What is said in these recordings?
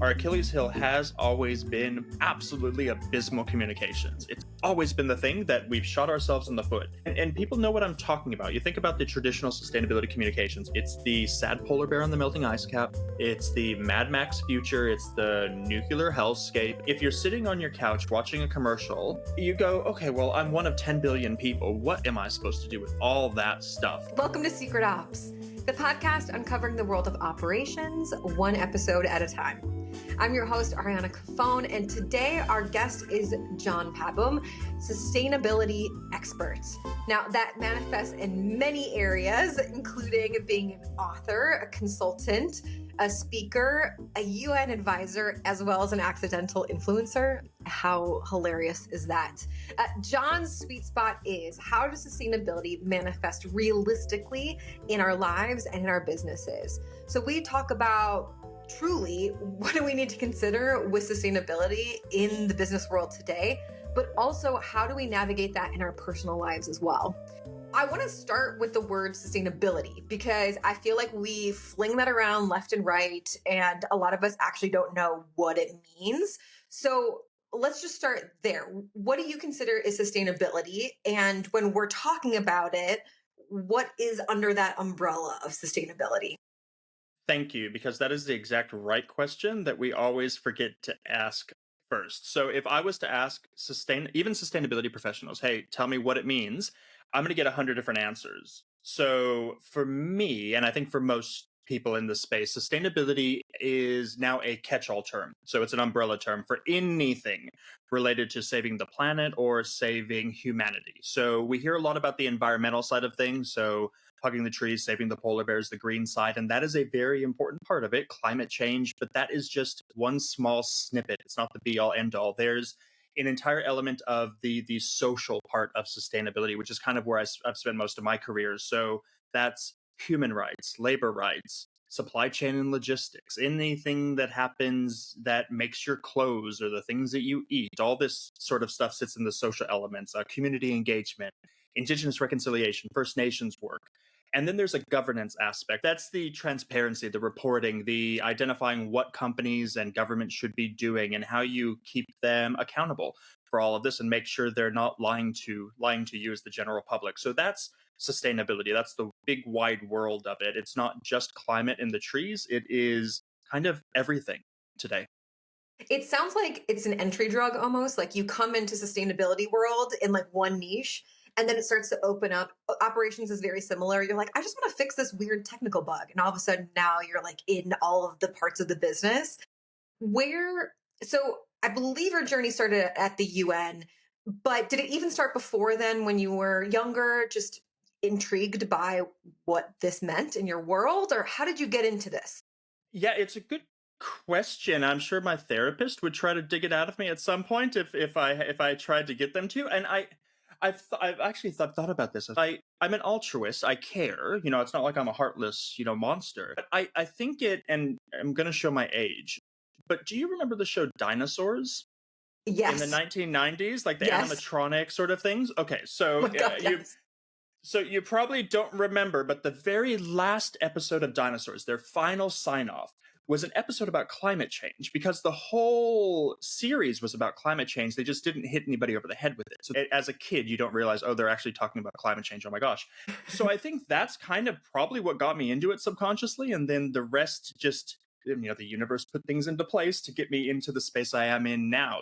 our Achilles heel has always been absolutely abysmal communications. It's always been the thing that we've shot ourselves in the foot. And people know what I'm talking about. You think about the traditional sustainability communications. It's the sad polar bear on the melting ice cap. It's the Mad Max future. It's the nuclear hellscape. If you're sitting on your couch watching a commercial, you go, okay, well, I'm one of 10 billion people. What am I supposed to do with all that stuff? Welcome to Secret Ops, the podcast uncovering the world of operations, one episode at a time. I'm your host, Ariana Cafone, and today our guest is John Pabon, sustainability expert. Now, that manifests in many areas, including being an author, a consultant, a speaker, a UN advisor, as well as an accidental influencer. How hilarious is that? John's sweet spot is, how does sustainability manifest realistically in our lives and in our businesses? So we talk about truly what do we need to consider with sustainability in the business world today, but also how do we navigate that in our personal lives as well? I want to start with the word sustainability because I feel like we fling that around left and right, and a lot of us actually don't know what it means. So let's just start there. What do you consider is sustainability? And when we're talking about it, what is under that umbrella of sustainability? Thank you, because that is the exact right question that we always forget to ask first. So if I was to ask even sustainability professionals, hey, tell me what it means, I'm going to get 100 different answers. So for me, and I think for most people in this space, sustainability is now a catch-all term. So it's an umbrella term for anything related to saving the planet or saving humanity. So we hear a lot about the environmental side of things. So hugging the trees, saving the polar bears, the green side. And that is a very important part of it, climate change. But that is just one small snippet. It's not the be all end all. There's an entire element of the social part of sustainability, which is kind of where I've spent most of my career. So that's human rights, labor rights, supply chain and logistics, anything that happens that makes your clothes or the things that you eat. All this sort of stuff sits in the social elements, community engagement, Indigenous reconciliation, First Nations work. And then there's a governance aspect. That's the transparency, the reporting, the identifying what companies and governments should be doing and how you keep them accountable for all of this and make sure they're not lying to you as the general public. So that's sustainability. That's the big wide world of it. It's not just climate and the trees. It is kind of everything today. It sounds like it's an entry drug almost, like you come into sustainability world in like one niche and then it starts to open up. Operations is very similar. You're like, I just want to fix this weird technical bug. And all of a sudden now you're like in all of the parts of the business. So I believe your journey started at the UN, but did it even start before then when you were younger, just intrigued by what this meant in your world? Or how did you get into this? Yeah, it's a good question. I'm sure my therapist would try to dig it out of me at some point if I tried to get them to. And I've actually thought about this. I'm an altruist. I care. It's not like I'm a heartless, monster. But I think and I'm going to show my age. But do you remember the show Dinosaurs? Yes. In the 1990s, like the Yes. animatronic sort of things? Okay, so Yes. So you probably don't remember, but the very last episode of Dinosaurs, their final sign-off, was an episode about climate change because the whole series was about climate change. They just didn't hit anybody over the head with it. So as a kid, you don't realize, oh, they're actually talking about climate change. Oh my gosh. So I think that's kind of probably what got me into it subconsciously. And then the rest just, the universe put things into place to get me into the space I am in now.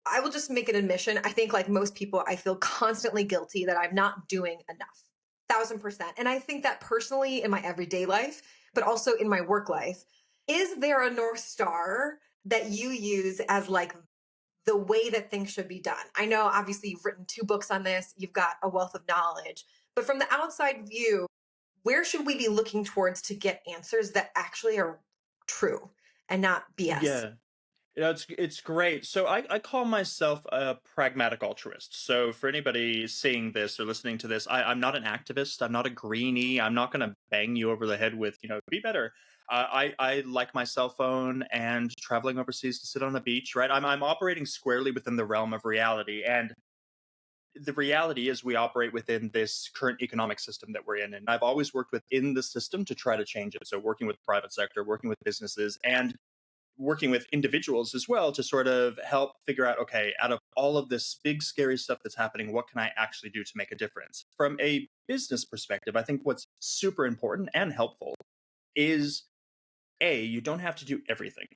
I will just make an admission. I think like most people, I feel constantly guilty that I'm not doing enough. 1,000%. And I think that personally in my everyday life, but also in my work life. Is there a North Star that you use as like the way that things should be done? I know obviously you've written 2 books on this, you've got a wealth of knowledge, but from the outside view, where should we be looking towards to get answers that actually are true and not BS? Yeah. It's great. So I call myself a pragmatic altruist. So for anybody seeing this or listening to this, I'm not an activist. I'm not a greenie. I'm not going to bang you over the head with, be better. I like my cell phone and traveling overseas to sit on a beach, right? I'm operating squarely within the realm of reality. And the reality is we operate within this current economic system that we're in. And I've always worked within the system to try to change it. So working with private sector, working with businesses. And working with individuals as well to sort of help figure out, okay, out of all of this big, scary stuff that's happening, what can I actually do to make a difference? From a business perspective, I think what's super important and helpful is you don't have to do everything.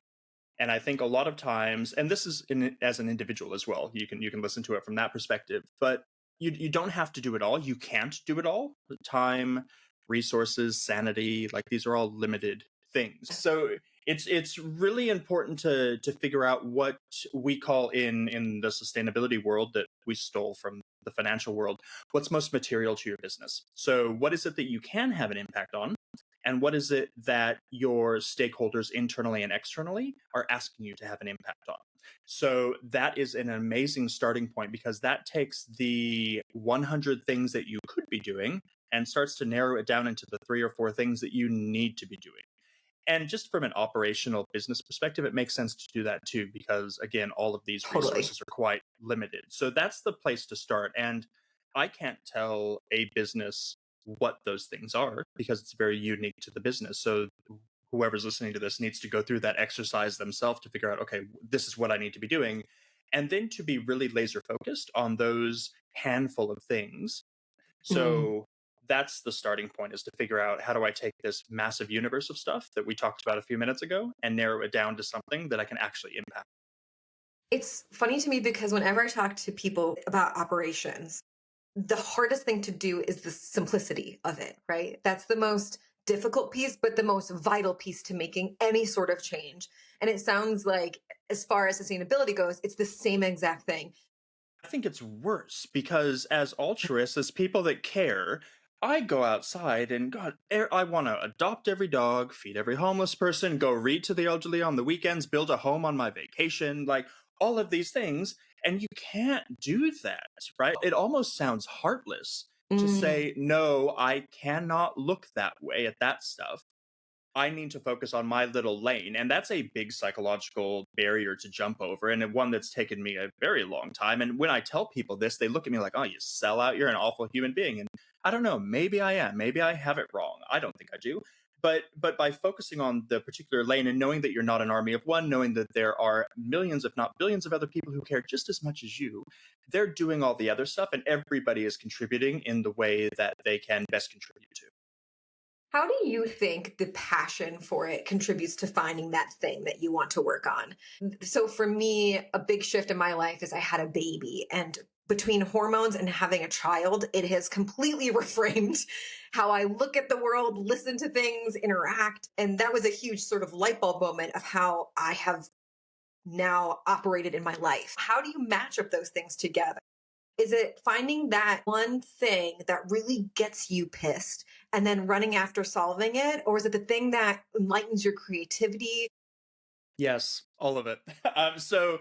And I think a lot of times, and this is as an individual as well, you can listen to it from that perspective, but you don't have to do it all. You can't do it all. Time, resources, sanity, like these are all limited things. So it's really important to figure out what we call in the sustainability world that we stole from the financial world, what's most material to your business. So what is it that you can have an impact on? And what is it that your stakeholders internally and externally are asking you to have an impact on? So that is an amazing starting point because that takes the 100 things that you could be doing and starts to narrow it down into the 3 or 4 things that you need to be doing. And just from an operational business perspective, it makes sense to do that too, because again, all of these Totally. resources are quite limited. So that's the place to start. And I can't tell a business what those things are because it's very unique to the business. So whoever's listening to this needs to go through that exercise themselves to figure out, okay, this is what I need to be doing. And then to be really laser focused on those handful of things. Mm. So that's the starting point, is to figure out, how do I take this massive universe of stuff that we talked about a few minutes ago and narrow it down to something that I can actually impact. It's funny to me because whenever I talk to people about operations, the hardest thing to do is the simplicity of it, right? That's the most difficult piece, but the most vital piece to making any sort of change. And it sounds like, as far as sustainability goes, it's the same exact thing. I think it's worse because as altruists, as people that care, I go outside and God, I want to adopt every dog, feed every homeless person, go read to the elderly on the weekends, build a home on my vacation, like all of these things. And you can't do that, right? It almost sounds heartless to Mm, say, no, I cannot look that way at that stuff. I need to focus on my little lane. And that's a big psychological barrier to jump over, and one that's taken me a very long time. And when I tell people this, they look at me like, oh, you sell out, you're an awful human being. And I don't know, maybe I am, maybe I have it wrong. I don't think I do. But by focusing on the particular lane and knowing that you're not an army of one, knowing that there are millions, if not billions, of other people who care just as much as you, they're doing all the other stuff, and everybody is contributing in the way that they can best contribute to. how do you think the passion for it contributes to finding that thing that you want to work on? So, for me, a big shift in my life is I had a baby, and between hormones and having a child, it has completely reframed how I look at the world, listen to things, interact. And that was a huge sort of light bulb moment of how I have now operated in my life. How do you match up those things together? Is it finding that one thing that really gets you pissed and then running after solving it? Or is it the thing that enlightens your creativity? Yes, all of it. So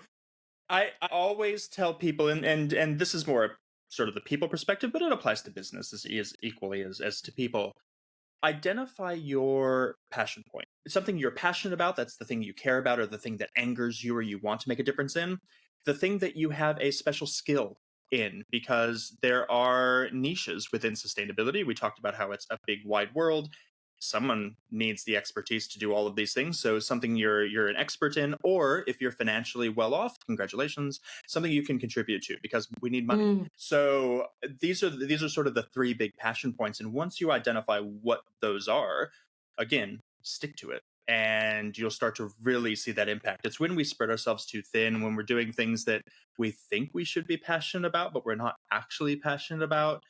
I always tell people, and this is more sort of the people perspective, but it applies to business as equally as to people. Identify your passion point. It's something you're passionate about. That's the thing you care about, or the thing that angers you, or you want to make a difference in. The thing that you have a special skill in, because there are niches within sustainability. We talked about how it's a big, wide world. Someone needs the expertise to do all of these things. So something you're an expert in, or if you're financially well off, congratulations, something you can contribute to, because we need money. Mm. So these are sort of the 3 big passion points. And once you identify what those are, again, stick to it. And you'll start to really see that impact. It's when we spread ourselves too thin, when we're doing things that we think we should be passionate about, but we're not actually passionate about.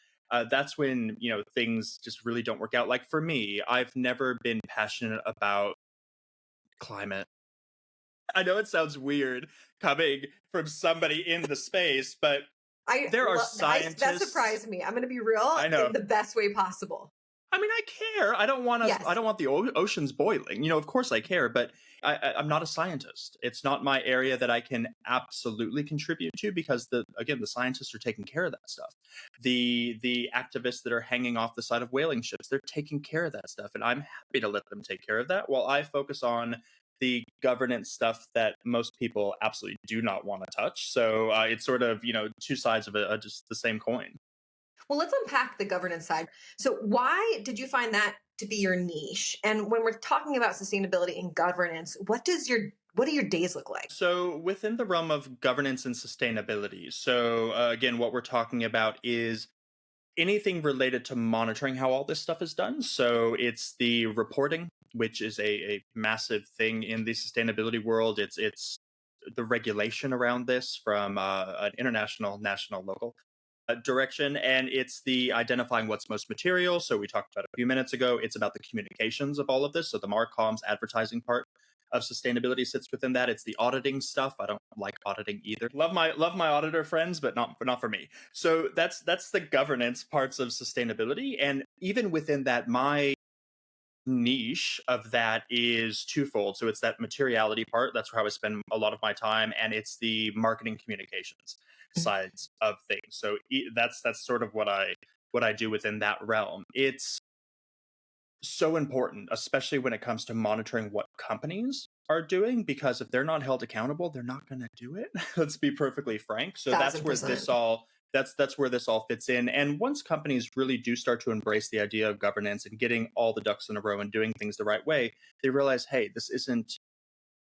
That's when things just really don't work out. Like for me, I've never been passionate about climate. I know it sounds weird coming from somebody in the space, but I there are love that scientists. surprised me. I'm going to be real I know. in the best way possible. I mean, I care. I don't want us. I Yes. don't want the oceans boiling. Of course I care, but I'm not a scientist. It's not my area that I can absolutely contribute to, because the scientists are taking care of that stuff. The activists that are hanging off the side of whaling ships, they're taking care of that stuff, and I'm happy to let them take care of that while I focus on the governance stuff that most people absolutely do not want to touch. So it's sort of 2 sides of just the same coin. Well, let's unpack the governance side. So, why did you find that to be your niche? And when we're talking about sustainability and governance, What do your days look like? So, within the realm of governance and sustainability, so again, what we're talking about is anything related to monitoring how all this stuff is done. So, it's the reporting, which is a massive thing in the sustainability world. It's the regulation around this from an international, national, local direction, and it's the identifying what's most material. So we talked about a few minutes ago. It's about the communications of all of this. So the marcoms advertising part of sustainability sits within that. It's the auditing stuff. I don't like auditing either. Love my auditor friends, but not for me. So that's the governance parts of sustainability, and even within that, my niche of that is twofold. So it's that materiality part. That's where I would spend a lot of my time, and it's the marketing communications sides of things. So that's sort of what I do within that realm. It's so important, especially when it comes to monitoring what companies are doing, because if they're not held accountable, they're not going to do it. Let's be perfectly frank. So that's Thousand where this percent. all that's where this all fits in. And once companies really do start to embrace the idea of governance and getting all the ducks in a row and doing things the right way, they realize, hey, this isn't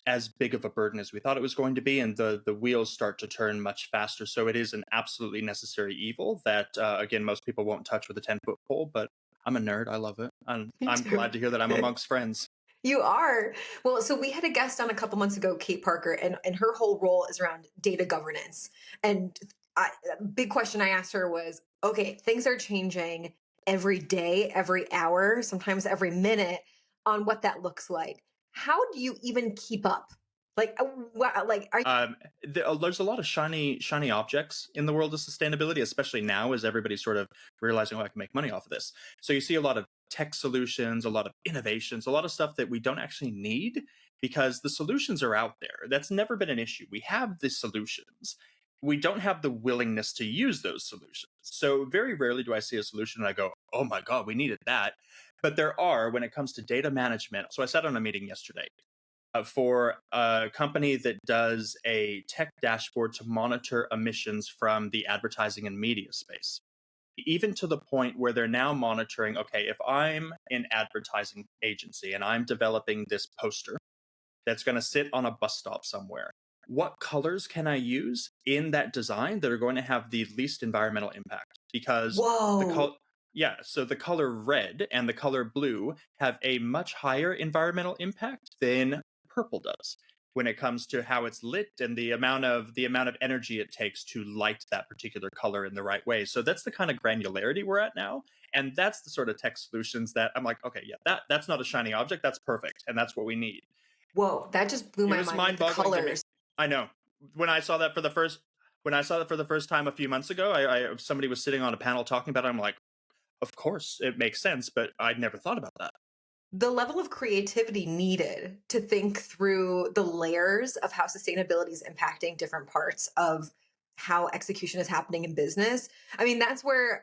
as big of a burden as we thought it was going to be, and the wheels start to turn much faster. So it is an absolutely necessary evil that again most people won't touch with a 10-foot pole. But I'm a nerd. I love it. Me I'm too. glad to hear that I'm amongst friends. You are. Well, so we had a guest on a couple months ago, Kate Parker, and her whole role is around data governance. And a big question I asked her was, okay, things are changing every day, every hour, sometimes every minute on what that looks like. How do you even keep up? Like, like, are Um, there's a lot of shiny objects in the world of sustainability, especially now as everybody's sort of realizing, oh, I can make money off of this. So you see a lot of tech solutions, a lot of innovations, a lot of stuff that we don't actually need because the solutions are out there. That's never been an issue. We have the solutions. We don't have the willingness to use those solutions. So very rarely do I see a solution and I go, oh my God, we needed that. But there are when it comes to data management. So I sat on a meeting yesterday for a company that does a tech dashboard to monitor emissions from the advertising and media space. Even to the point where they're now monitoring, okay, if I'm an advertising agency and I'm developing this poster that's going to sit on a bus stop somewhere, what colors can I use in that design that are going to have the least environmental impact? Because the whoa, color, yeah, so the color red and the color blue have a much higher environmental impact than purple does when it comes to how it's lit and the amount of energy it takes to light that particular color in the right way. So that's the kind of granularity we're at now, and that's the sort of tech solutions that I'm like, okay, yeah, that's not a shiny object, that's perfect, and that's what we need. whoa, that just blew It my was mind with the mind-boggling to me. colors. I know. When I saw that for the first when I saw that for the first time a few months ago, I somebody was sitting on a panel talking about it. I'm like, of course it makes sense, but I'd never thought about that. The level of creativity needed to think through the layers of how sustainability is impacting different parts of how execution is happening in business. I mean, that's where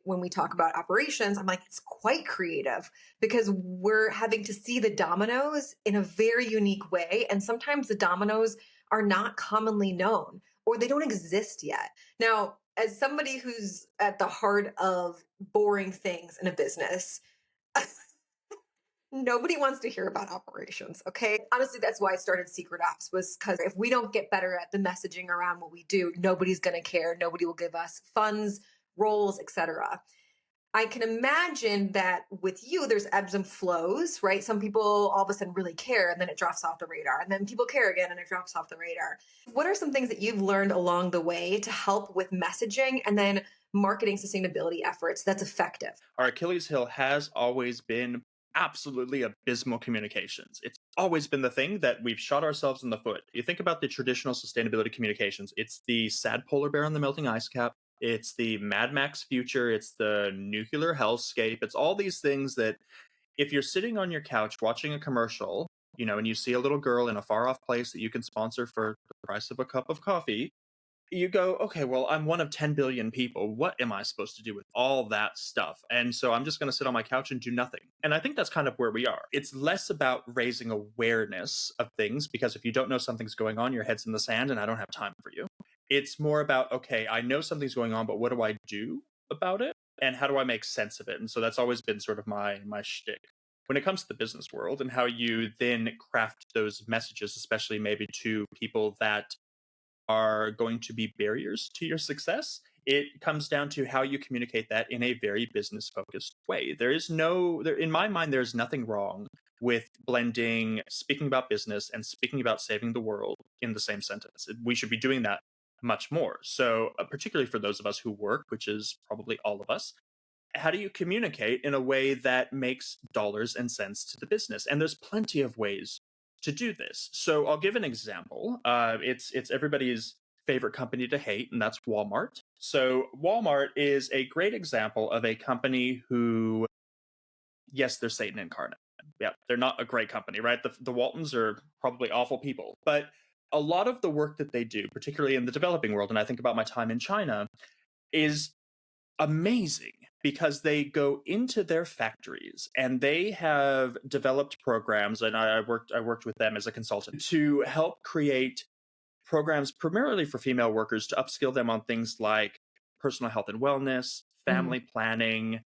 when we talk about operations, I'm like, it's quite creative because we're having to see the dominoes in a very unique way. And sometimes the dominoes are not commonly known or they don't exist yet. Now, as somebody who's at the heart of boring things in a business, nobody wants to hear about operations, okay? Honestly, that's why I started Secret Ops, was because if we don't get better at the messaging around what we do, nobody's going to care. Nobody will give us funds, roles, etc. I can imagine that with you, there's ebbs and flows, right? Some people all of a sudden really care and then it drops off the radar. And then people care again and it drops off the radar. What are some things that you've learned along the way to help with messaging and then marketing sustainability efforts that's effective? Our Achilles heel has always been absolutely abysmal communications. It's always been the thing that we've shot ourselves in the foot. You think about the traditional sustainability communications, it's the sad polar bear on the melting ice cap. It's the Mad Max future. It's the nuclear hellscape. It's all these things that if you're sitting on your couch watching a commercial, and you see a little girl in a far off place that you can sponsor for the price of a cup of coffee, you go, okay, well, I'm one of 10 billion people. What am I supposed to do with all that stuff? And so I'm just going to sit on my couch and do nothing. And I think that's kind of where we are. It's less about raising awareness of things because if you don't know something's going on, your head's in the sand and I don't have time for you. It's more about, okay, I know something's going on, but what do I do about it? And how do I make sense of it? And so that's always been sort of my shtick. when it comes to the business world and how you then craft those messages, especially maybe to people that are going to be barriers to your success, it comes down to how you communicate that in a very business focused way. In my mind, there's nothing wrong with blending speaking about business and speaking about saving the world in the same sentence. We should be doing that much more. So, particularly for those of us who work, which is probably all of us, how do you communicate in a way that makes dollars and cents to the business? And there's plenty of ways to do this. So I'll give an example. It's everybody's favorite company to hate, and that's Walmart. So Walmart is a great example of a company who, yes, they're Satan incarnate. Yeah, they're not a great company, right? The Waltons are probably awful people, but a lot of the work that they do, particularly in the developing world, and I think about my time in China, is amazing because they go into their factories and they have developed programs, and I worked with them as a consultant to help create programs primarily for female workers to upskill them on things like personal health and wellness, Mhm. family planning,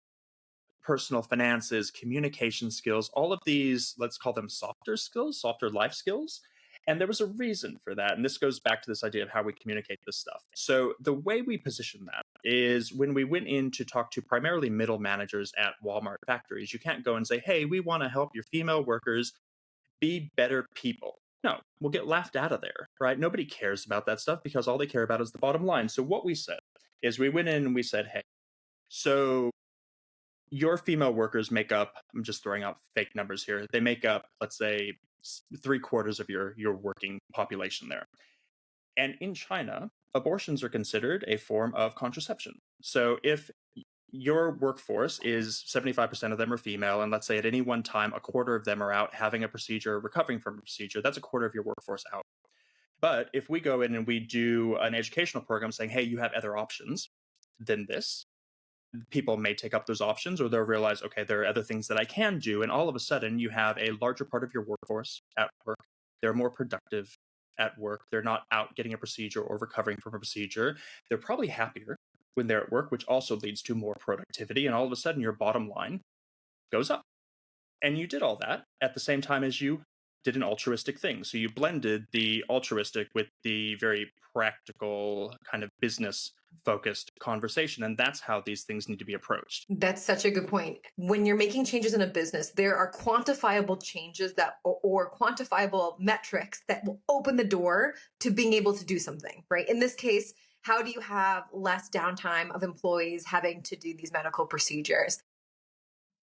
personal finances, communication skills, all of these, let's call them softer skills, softer life skills. And there was a reason for that. And this goes back to this idea of how we communicate this stuff. So, the way we position that is when we went in to talk to primarily middle managers at Walmart factories, you can't go and say, hey, we want to help your female workers be better people. No, we'll get laughed out of there, right? Nobody cares about that stuff because all they care about is the bottom line. So, what we said is we went in and we said, hey, so your female workers make up, I'm just throwing out fake numbers here, they make up, let's say, three-quarters of your working population there. And in China, abortions are considered a form of contraception. So if your workforce is 75% of them are female, and let's say at any one time a quarter of them are out having a procedure, recovering from a procedure, that's a quarter of your workforce out. But if we go in and we do an educational program saying, hey, you have other options than this, people may take up those options, or they'll realize, okay, there are other things that I can do. And all of a sudden, you have a larger part of your workforce at work. They're more productive at work. They're not out getting a procedure or recovering from a procedure. They're probably happier when they're at work, which also leads to more productivity. And all of a sudden, your bottom line goes up. And you did all that at the same time as you did an altruistic thing. So you blended the altruistic with the very practical kind of business focused conversation. And that's how these things need to be approached. That's such a good point. When you're making changes in a business, there are quantifiable changes or quantifiable metrics that will open the door to being able to do something, right? In this case, how do you have less downtime of employees having to do these medical procedures?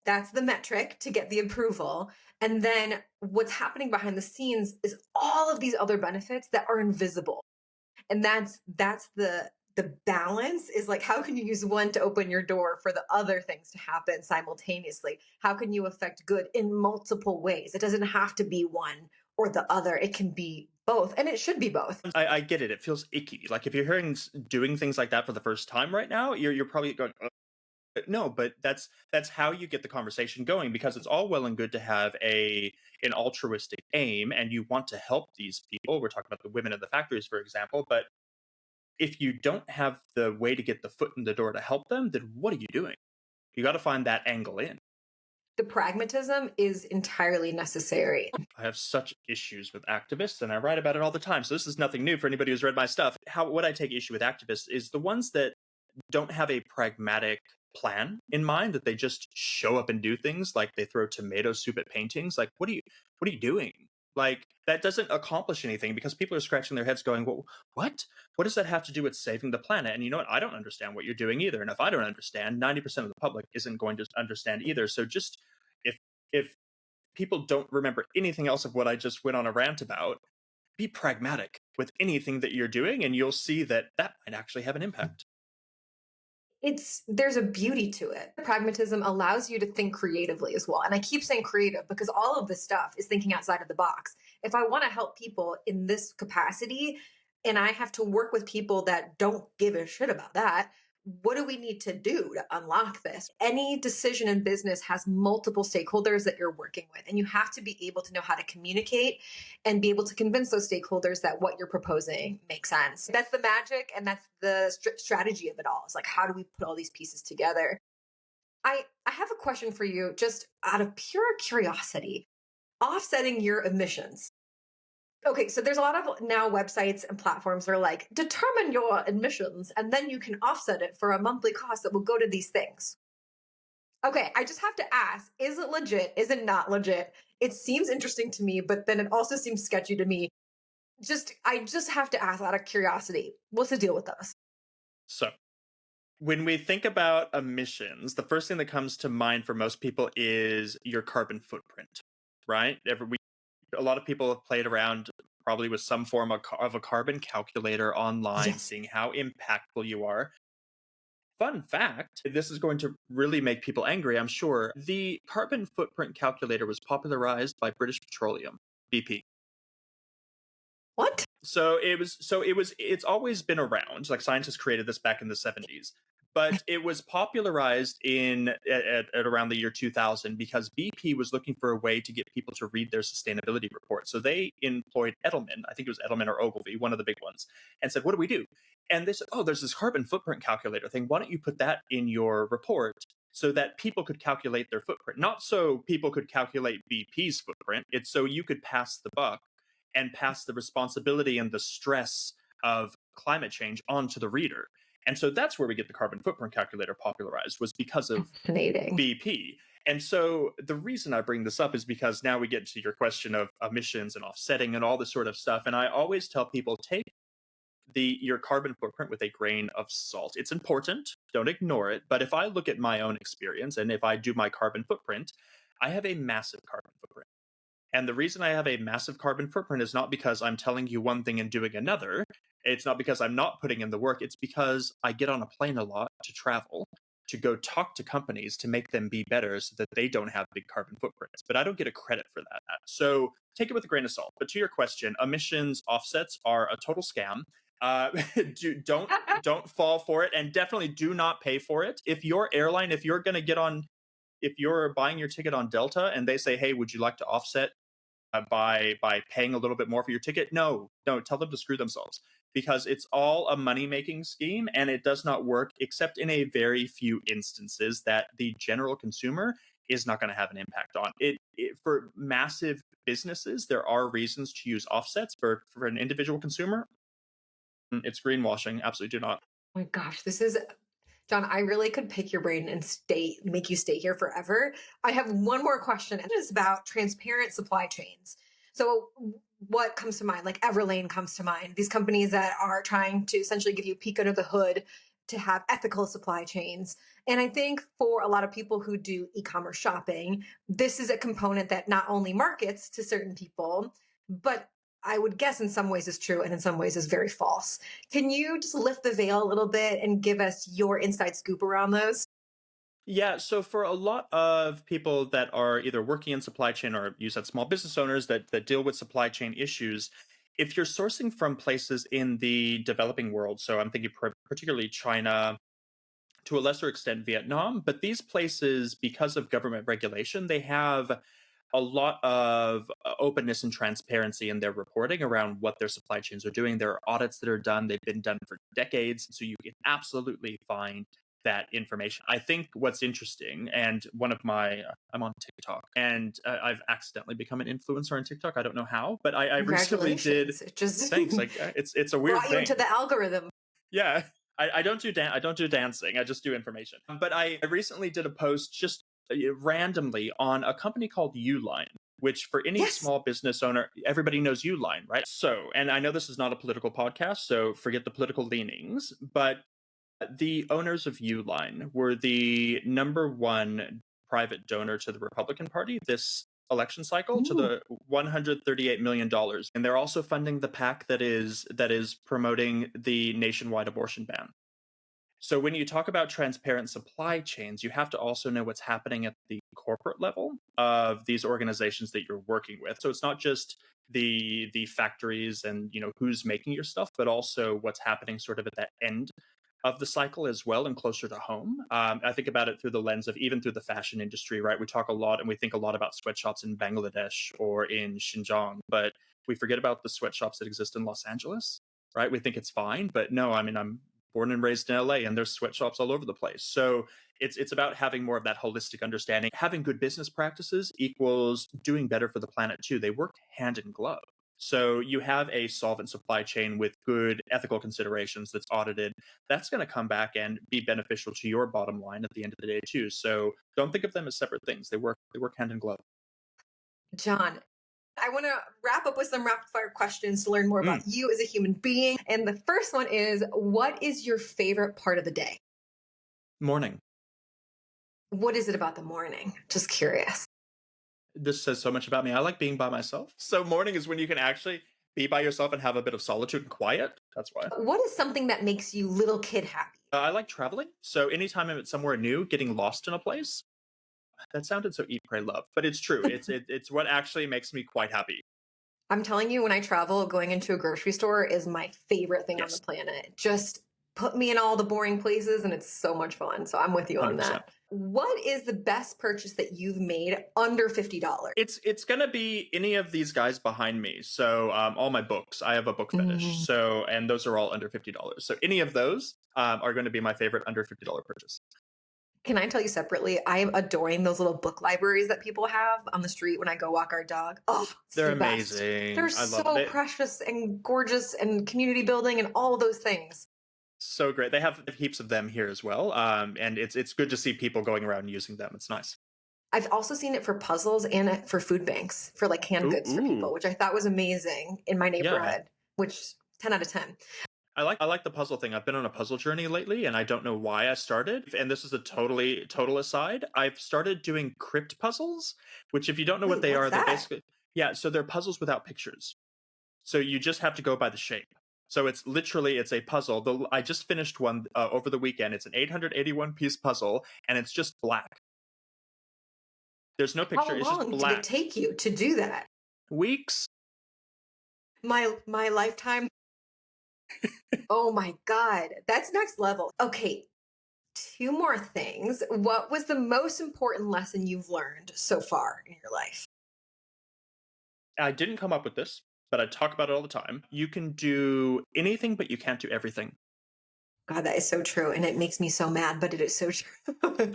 That's the metric to get the approval. And then what's happening behind the scenes is all of these other benefits that are invisible. And that's the balance is like, how can you use one to open your door for the other things to happen simultaneously? How can you affect good in multiple ways? It doesn't have to be one or the other. It can be both, and it should be both. I get it. It feels icky. Like if you're hearing doing things like that for the first time right now, you're probably going, no, but that's how you get the conversation going, because it's all well and good to have an altruistic aim and you want to help these people. We're talking about the women in the factories, for example, but if you don't have the way to get the foot in the door to help them, then what are you doing? You got to find that angle in. The pragmatism is entirely necessary. I have such issues with activists and I write about it all the time. So this is nothing new for anybody who's read my stuff. What I take issue with activists is the ones that don't have a pragmatic plan in mind, that they just show up and do things like they throw tomato soup at paintings. Like, what are you doing? Like, that doesn't accomplish anything because people are scratching their heads going, well, what does that have to do with saving the planet? And you know what? I don't understand what you're doing either. And if I don't understand, 90% of the public isn't going to understand either. So just if people don't remember anything else of what I just went on a rant about, be pragmatic with anything that you're doing, and you'll see that that might actually have an impact. There's a beauty to it. Pragmatism allows you to think creatively as well. And I keep saying creative because all of this stuff is thinking outside of the box. If I want to help people in this capacity and I have to work with people that don't give a shit about that, what do we need to do to unlock this? Any decision in business has multiple stakeholders that you're working with, and you have to be able to know how to communicate and be able to convince those stakeholders that what you're proposing makes sense. That's the magic, and that's the strategy of it all. It's like, how do we put all these pieces together? I have a question for you, just out of pure curiosity. Offsetting your emissions. Okay, so there's a lot of now websites and platforms that are like, determine your emissions, and then you can offset it for a monthly cost that will go to these things. Okay, I just have to ask, is it legit? Is it not legit? It seems interesting to me, but then it also seems sketchy to me. I just have to ask out of curiosity, what's the deal with those? So, when we think about emissions, the first thing that comes to mind for most people is your carbon footprint, right? A lot of people have played around probably with some form of a carbon calculator online, Yes. seeing how impactful you are. Fun fact, this is going to really make people angry, I'm sure. The carbon footprint calculator was popularized by British Petroleum, BP. What? It's always been around. Like scientists created this back in the 70s. But it was popularized at around the year 2000 because BP was looking for a way to get people to read their sustainability report. So they employed Edelman, I think it was Edelman or Ogilvy, one of the big ones, and said, "What do we do?" And they said, "Oh, there's this carbon footprint calculator thing. Why don't you put that in your report so that people could calculate their footprint? Not so people could calculate BP's footprint. It's so you could pass the buck and pass the responsibility and the stress of climate change onto the reader." And so that's where we get the carbon footprint calculator popularized, was because of Fascinating. BP. And so the reason I bring this up is because now we get to your question of emissions and offsetting and all this sort of stuff. And I always tell people, take your carbon footprint with a grain of salt. It's important, don't ignore it. But if I look at my own experience and if I do my carbon footprint, I have a massive carbon footprint. And the reason I have a massive carbon footprint is not because I'm telling you one thing and doing another. It's not because I'm not putting in the work. It's because I get on a plane a lot to travel, to go talk to companies to make them be better so that they don't have big carbon footprints. But I don't get a credit for that. So take it with a grain of salt. But to your question, emissions offsets are a total scam. Uh, don't fall for it, and definitely do not pay for it. If your airline, if you're buying your ticket on Delta and they say, "Hey, would you like to offset by paying a little bit more for your ticket?" No, no, tell them to screw themselves, because it's all a money making scheme and it does not work except in a very few instances that the general consumer is not going to have an impact on it. For massive businesses, there are reasons to use offsets. For an individual consumer, it's greenwashing. Absolutely do not. Oh my gosh, this is John, I really could pick your brain and make you stay here forever. I have one more question, and it is about transparent supply chains. So, what comes to mind? Like Everlane comes to mind. These companies that are trying to essentially give you a peek under the hood to have ethical supply chains. And I think for a lot of people who do e commerce shopping, this is a component that not only markets to certain people, but I would guess in some ways is true and in some ways is very false. Can you just lift the veil a little bit and give us your inside scoop around those? Yeah, so for a lot of people that are either working in supply chain or you said small business owners that deal with supply chain issues, if you're sourcing from places in the developing world, so I'm thinking particularly China, to a lesser extent Vietnam, but these places, because of government regulation, they have a lot of openness and transparency in their reporting around what their supply chains are doing. There are audits that are done, they've been done for decades, so you can absolutely find that information. I think what's interesting, and one of my, I'm on TikTok, and I've accidentally become an influencer on TikTok. I don't know how, but I recently did. Congratulations. It just Thanks. Like it's a weird brought you into thing. the algorithm. Yeah, I don't do I don't do dancing. I just do information. But I recently did a post just randomly on a company called Uline, which for any Yes. small business owner, everybody knows Uline, right? So, and I know this is not a political podcast, so forget the political leanings, but the owners of Uline were the number one private donor to the Republican Party this election cycle, to Ooh. the $138 million. And they're also funding the PAC that is promoting the nationwide abortion ban. So when you talk about transparent supply chains, you have to also know what's happening at the corporate level of these organizations that you're working with. So it's not just the factories and who's making your stuff, but also what's happening sort of at that end of the cycle as well and closer to home. I think about it through the lens of even through the fashion industry, right? We talk a lot and we think a lot about sweatshops in Bangladesh or in Xinjiang, but we forget about the sweatshops that exist in Los Angeles, right? We think it's fine, but no, I mean, I'm born and raised in LA, and there's sweatshops all over the place. So it's about having more of that holistic understanding. Having good business practices equals doing better for the planet too. They work hand in glove. So you have a solvent supply chain with good ethical considerations that's audited. That's going to come back and be beneficial to your bottom line at the end of the day too. So don't think of them as separate things. They work hand in glove. John, I want to wrap up with some rapid fire questions to learn more about Mm, you as a human being. And the first one is, what is your favorite part of the day? morning. What is it about the morning? Just curious. This says so much about me. I like being by myself. So morning is when you can actually be by yourself and have a bit of solitude and quiet. That's why. What is something that makes you little kid happy? I like traveling. So anytime I'm at somewhere new, getting lost in a place, that sounded so eat, pray, love, but it's true. It's what actually makes me quite happy. I'm telling you, when I travel, going into a grocery store is my favorite thing on the Yes, planet. Just put me in all the boring places and it's so much fun. So I'm with you on 100%. that. What is the best purchase that you've made under $50? It's gonna be any of these guys behind me. So all my books, I have a book fetish. Mm. So and those are all under $50. So any of those are going to be my favorite under $50 purchase. Can I tell you separately? I am adoring those little book libraries that people have on the street when I go walk our dog. Oh, it's They're the best. They're amazing. I love so it. precious and gorgeous and community building and all of those things. So great. They have heaps of them here as well. And it's good to see people going around using them. It's nice. I've also seen it for puzzles and for food banks for like canned Ooh, goods for people, ooh. which I thought was amazing in my Yeah. neighborhood, which 10 out of 10. I like the puzzle thing. I've been on a puzzle journey lately, and I don't know why I started. And this is a total aside. I've started doing crypt puzzles, which if you don't know what Wait, they what's are, they're that? basically yeah. So they're puzzles without pictures. So you just have to go by the shape. So it's a puzzle. I just finished one over the weekend. It's an 881 piece puzzle, and it's just black. There's no How picture. It's just long did it black. take you to do that? Weeks. My lifetime. Oh my God, that's next level. Okay, two more things. What was the most important lesson you've learned so far in your life? I didn't come up with this, but I talk about it all the time. You can do anything, but you can't do everything. God, that is so true. And it makes me so mad, but it is so true.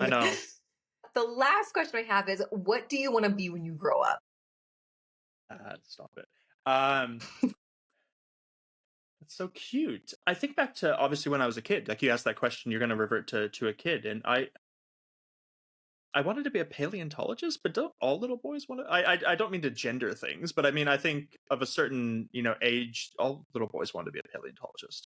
I know. The last question I have is, what do you want to be when you grow up? Stop it. Um, it's so cute. I think back to obviously when I was a kid. Like you asked that question, you're going to revert to a kid, and I wanted to be a paleontologist, but don't all little boys want to? I don't mean to gender things, but I mean I think of a certain age, all little boys want to be a paleontologist.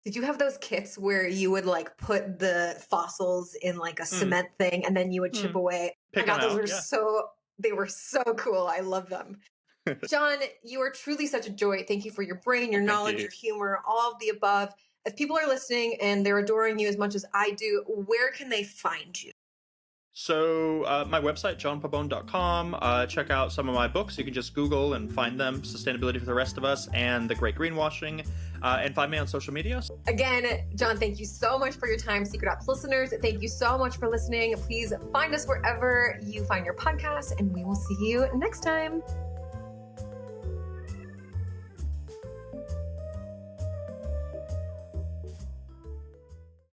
Did you have those kits where you would like put the fossils in like a Mm, cement thing and then you would chip mm. away? Oh my Pick God, them those out, were yeah. they were so cool. I love them. John, you are truly such a joy. Thank you for your brain, your Well, thank knowledge, you. your humor, all of the above. If people are listening and they're adoring you as much as I do, where can they find you? So my website, johnpabon.com. Check out some of my books. You can just Google and find them, Sustainability for the Rest of Us and The Great Greenwashing. And find me on social media. Again, John, thank you so much for your time. Secret Ops listeners, thank you so much for listening. Please find us wherever you find your podcast, and we will see you next time.